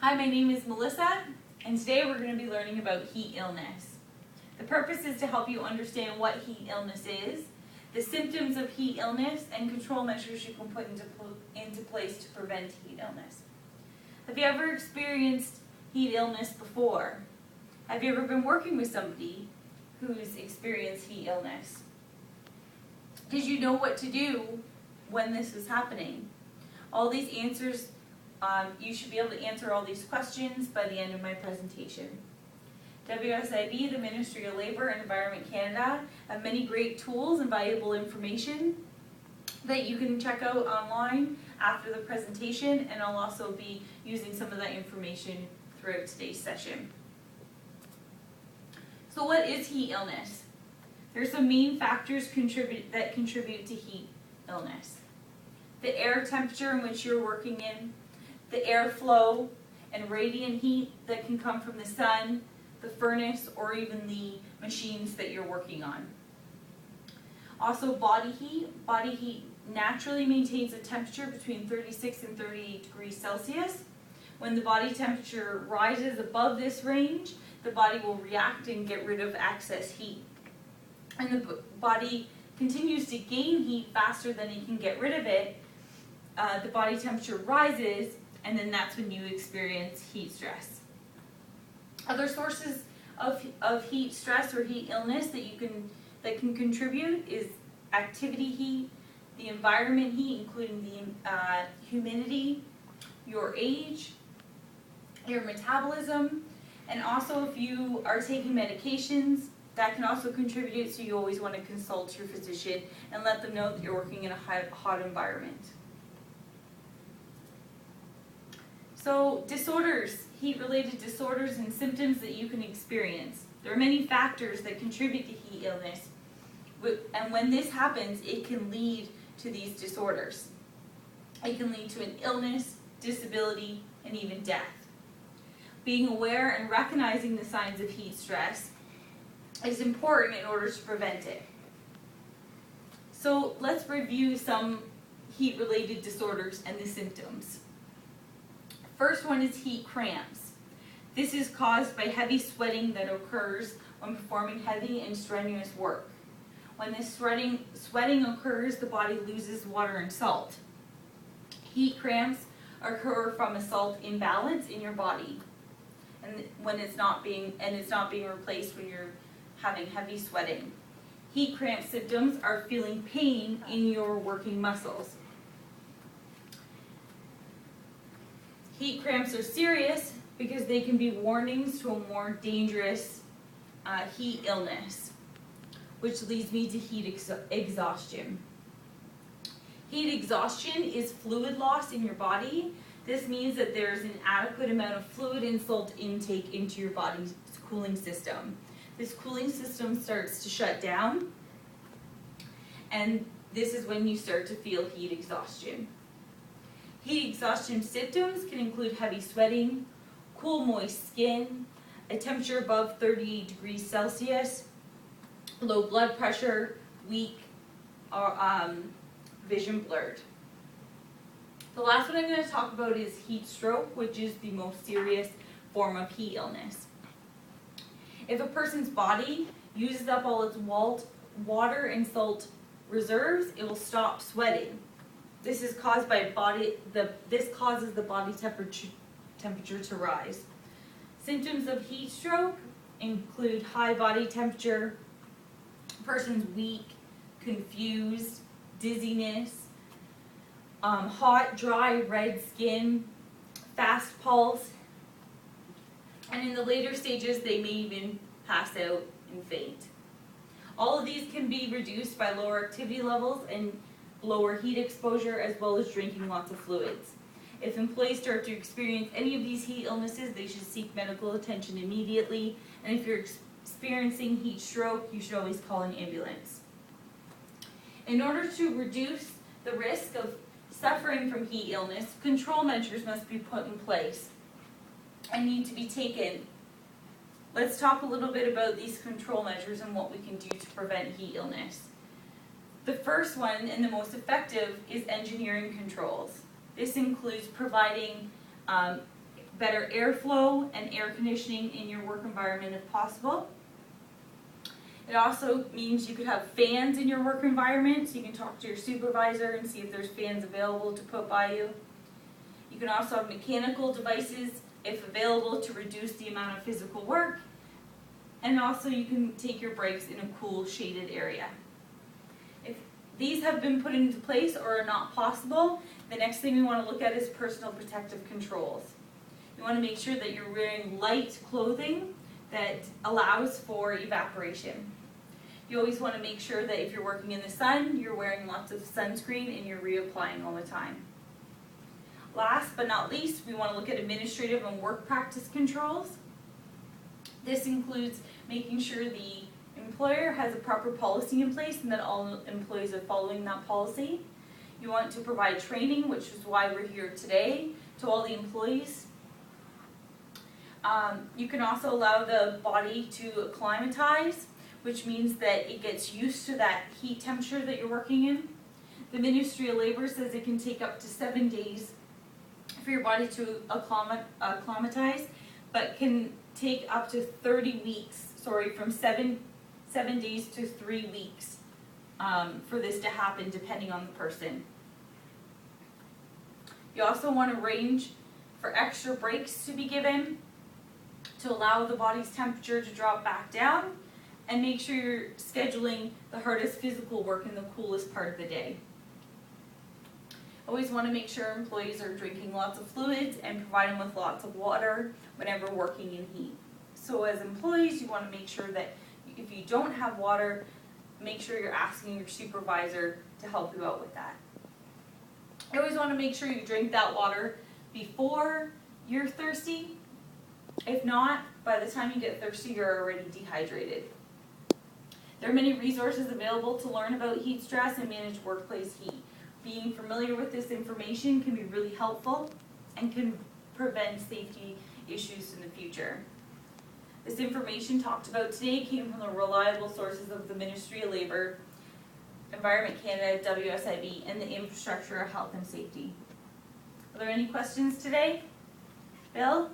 Hi, my name is Melissa, and today we're going to be learning about heat illness. The purpose is to help you understand what heat illness is, the symptoms of heat illness, and control measures you can put into place to prevent heat illness. Have you ever experienced heat illness before? Have you ever been working with somebody who's experienced heat illness? Did you know what to do when this is happening? All these answers, you should be able to answer all these questions by the end of my presentation. WSIB, the Ministry of Labour and Environment Canada, have many great tools and valuable information that you can check out online after the presentation, and I'll also be using some of that information throughout today's session. So what is heat illness? There's some main factors that contribute to heat illness. The air temperature in which you're working in, the airflow and radiant heat that can come from the sun, the furnace, or even the machines that you're working on. Also body heat. Body heat naturally maintains a temperature between 36 and 38 degrees Celsius. When the body temperature rises above this range, the body will react and get rid of excess heat. And the body continues to gain heat faster than it can get rid of it. The body temperature rises, and then that's when you experience heat stress. Other sources of heat stress or heat illness that can contribute is activity heat, the environment heat, including the humidity, your age, your metabolism, and also if you are taking medications, that can also contribute, so you always want to consult your physician and let them know that you're working in a hot environment. So disorders, heat-related disorders and symptoms that you can experience. There are many factors that contribute to heat illness, and when this happens, it can lead to these disorders. It can lead to an illness, disability, and even death. Being aware and recognizing the signs of heat stress is important in order to prevent it. So let's review some heat-related disorders and the symptoms. First one is heat cramps. This is caused by heavy sweating that occurs when performing heavy and strenuous work. When this sweating occurs, the body loses water and salt. Heat cramps occur from a salt imbalance in your body, and when it's not being replaced when you're having heavy sweating. Heat cramp symptoms are feeling pain in your working muscles. Heat cramps are serious because they can be warnings to a more dangerous heat illness, which leads me to heat exhaustion. Heat exhaustion is fluid loss in your body. This means that there's an adequate amount of fluid and salt intake into your body's cooling system. This cooling system starts to shut down, and this is when you start to feel heat exhaustion. Heat exhaustion symptoms can include heavy sweating, cool moist skin, a temperature above 38 degrees Celsius, low blood pressure, weak, or vision blurred. The last one I'm going to talk about is heat stroke, which is the most serious form of heat illness. If a person's body uses up all its water and salt reserves, it will stop sweating. This is caused by this causes the body temperature to rise. Symptoms of heat stroke include high body temperature, person's weak, confused, dizziness, hot, dry, red skin, fast pulse, and in the later stages they may even pass out and faint. All of these can be reduced by lower activity levels and lower heat exposure, as well as drinking lots of fluids. If employees start to experience any of these heat illnesses, they should seek medical attention immediately, and if you're experiencing heat stroke, you should always call an ambulance. In order to reduce the risk of suffering from heat illness, control measures must be put in place and need to be taken. Let's talk a little bit about these control measures and what we can do to prevent heat illness. The first one, and the most effective, is engineering controls. This includes providing better airflow and air conditioning in your work environment if possible. It also means you could have fans in your work environment, so you can talk to your supervisor and see if there's fans available to put by you. You can also have mechanical devices, if available, to reduce the amount of physical work. And also you can take your breaks in a cool, shaded area. If these have been put into place or are not possible, the next thing we want to look at is personal protective controls. You want to make sure that you're wearing light clothing that allows for evaporation. You always want to make sure that if you're working in the sun, you're wearing lots of sunscreen and you're reapplying all the time. Last but not least, we want to look at administrative and work practice controls. This includes making sure the employer has a proper policy in place and that all employees are following that policy. You want to provide training, which is why we're here today, to all the employees. You can also allow the body to acclimatize, which means that it gets used to that heat temperature that you're working in. The Ministry of Labor says it can take up to 7 days for your body to acclimatize, but can take up to 30 weeks, from 7 days to 3 weeks for this to happen depending on the person. You also want to arrange for extra breaks to be given to allow the body's temperature to drop back down, and make sure you're scheduling the hardest physical work in the coolest part of the day. Always want to make sure employees are drinking lots of fluids and provide them with lots of water whenever working in heat. So as employees, you want to make sure that if you don't have water, make sure you're asking your supervisor to help you out with that. You always want to make sure you drink that water before you're thirsty. If not, by the time you get thirsty, you're already dehydrated. There are many resources available to learn about heat stress and manage workplace heat. Being familiar with this information can be really helpful and can prevent safety issues in the future. This information talked about today came from the reliable sources of the Ministry of Labour, Environment Canada, WSIB, and the Infrastructure of Health and Safety. Are there any questions today? Bill?